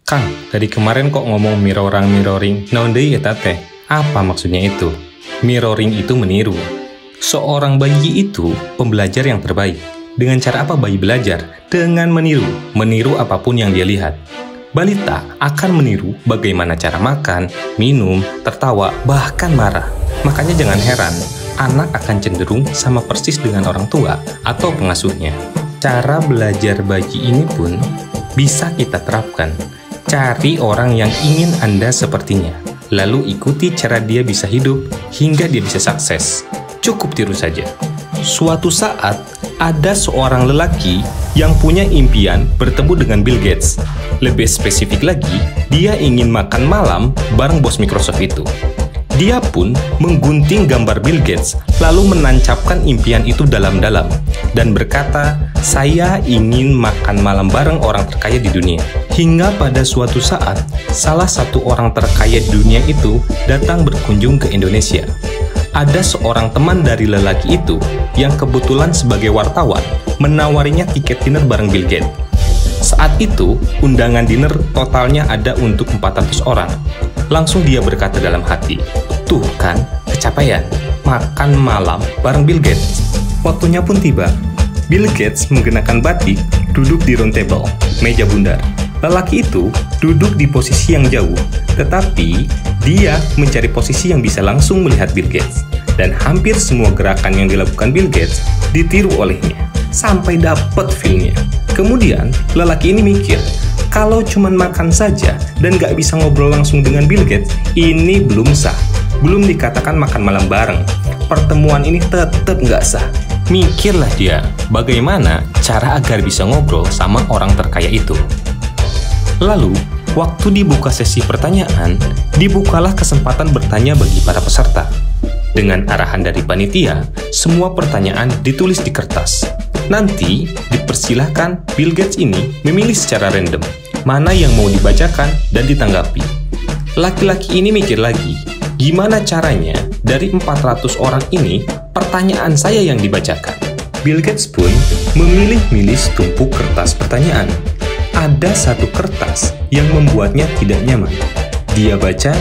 Kang, dari kemarin kok ngomong mirroring, naon deui eta teh? Apa maksudnya itu? Mirroring itu meniru. Seorang bayi itu pembelajar yang terbaik. Dengan cara apa bayi belajar? Dengan meniru apapun yang dia lihat. Balita akan meniru bagaimana cara makan, minum, tertawa, bahkan marah. Makanya jangan heran, anak akan cenderung sama persis dengan orang tua atau pengasuhnya. Cara belajar bayi ini pun bisa kita terapkan. Cari orang yang ingin Anda sepertinya, lalu ikuti cara dia bisa hidup hingga dia bisa sukses. Cukup tiru saja. Suatu saat, ada seorang lelaki yang punya impian bertemu dengan Bill Gates. Lebih spesifik lagi, dia ingin makan malam bareng bos Microsoft itu. Dia pun menggunting gambar Bill Gates, lalu menancapkan impian itu dalam-dalam, dan berkata, "Saya ingin makan malam bareng orang terkaya di dunia." Hingga pada suatu saat, salah satu orang terkaya di dunia itu datang berkunjung ke Indonesia. Ada seorang teman dari lelaki itu yang kebetulan sebagai wartawan menawarinya tiket dinner bareng Bill Gates. Saat itu, undangan dinner totalnya ada untuk 400 orang. Langsung dia berkata dalam hati, "Tuh kan, kecapaian, makan malam bareng Bill Gates." Waktunya pun tiba. Bill Gates mengenakan batik, duduk di round table, meja bundar. Lelaki itu duduk di posisi yang jauh, tetapi dia mencari posisi yang bisa langsung melihat Bill Gates. Dan hampir semua gerakan yang dilakukan Bill Gates ditiru olehnya, sampai dapat feel-nya. Kemudian, lelaki ini mikir, kalau cuman makan saja dan gak bisa ngobrol langsung dengan Bill Gates, ini belum sah. Belum dikatakan makan malam bareng. Pertemuan ini tetap gak sah. Mikirlah dia, bagaimana cara agar bisa ngobrol sama orang terkaya itu. Lalu, waktu dibuka sesi pertanyaan, dibukalah kesempatan bertanya bagi para peserta. Dengan arahan dari panitia, semua pertanyaan ditulis di kertas. Nanti, dipersilahkan Bill Gates ini memilih secara random mana yang mau dibacakan dan ditanggapi. Laki-laki ini mikir lagi, gimana caranya dari 400 orang ini pertanyaan saya yang dibacakan. Bill Gates pun memilih-milih setumpuk kertas pertanyaan. Ada satu kertas yang membuatnya tidak nyaman. Dia baca,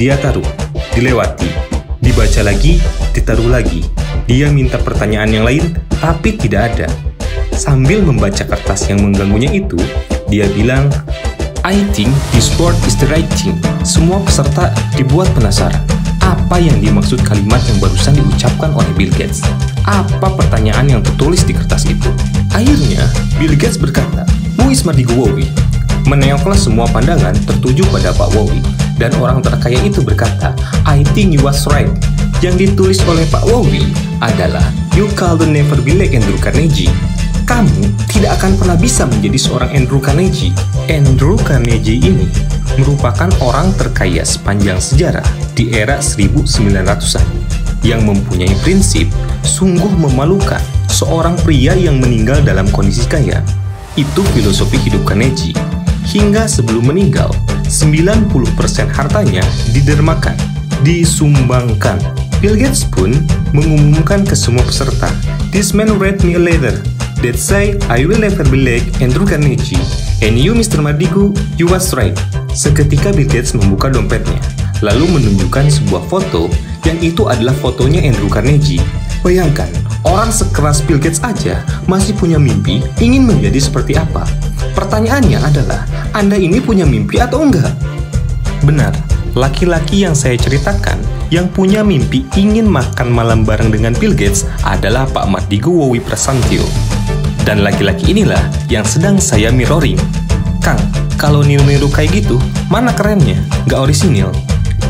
dia taruh, dilewati, dibaca lagi, ditaruh lagi. Dia minta pertanyaan yang lain, tapi tidak ada. Sambil membaca kertas yang mengganggunya itu, dia bilang, "I think this word is the right thing." Semua peserta dibuat penasaran. Apa yang dimaksud kalimat yang barusan diucapkan oleh Bill Gates? Apa pertanyaan yang tertulis di kertas itu? Akhirnya, Bill Gates berkata, "Who is Mardigu Wowi?" Meneoklah semua pandangan tertuju pada Pak Wowi, dan orang terkaya itu berkata, "I think you was right." Yang ditulis oleh Pak Wowi adalah, "You can never be like Andrew Carnegie." Kamu tidak akan pernah bisa menjadi seorang Andrew Carnegie. Andrew Carnegie ini merupakan orang terkaya sepanjang sejarah di era 1900-an yang mempunyai prinsip sungguh memalukan. Seorang pria yang meninggal dalam kondisi kaya. Itu filosofi hidup Carnegie. Hingga sebelum meninggal, 90% hartanya didermakan, disumbangkan. Bill Gates pun mengumumkan ke semua peserta, "This man wrote me a letter that say I will never be like Andrew Carnegie. And you, Mr. Mardigu, you was right." Seketika Bill Gates membuka dompetnya, lalu menunjukkan sebuah foto yang itu adalah fotonya Andrew Carnegie. Bayangkan, orang sekeras Bill Gates aja masih punya mimpi ingin menjadi seperti apa. Pertanyaannya adalah, Anda ini punya mimpi atau enggak? Benar, laki-laki yang saya ceritakan yang punya mimpi ingin makan malam bareng dengan Bill Gates adalah Pak Mardigu Wowi Prasantyo. Dan laki-laki inilah yang sedang saya mirroring. Kang, kalau niru-niru kayak gitu, mana kerennya? Nggak orisinil.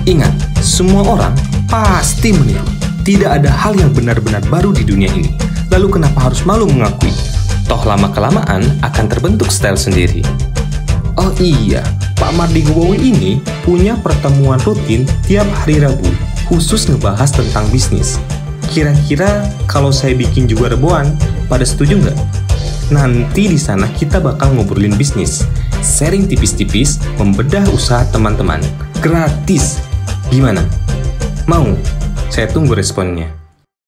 Ingat, semua orang pasti meniru. Tidak ada hal yang benar-benar baru di dunia ini. Lalu kenapa harus malu mengakui? Toh lama-kelamaan akan terbentuk style sendiri. Oh iya, Pak Mardigu Wowi ini punya pertemuan rutin tiap hari Rabu, khusus ngebahas tentang bisnis. Kira-kira kalau saya bikin juga reboan, pada setuju nggak? Nanti di sana kita bakal ngobrolin bisnis, sharing tipis-tipis, membedah usaha teman-teman, gratis. Gimana? Mau? Saya tunggu responnya.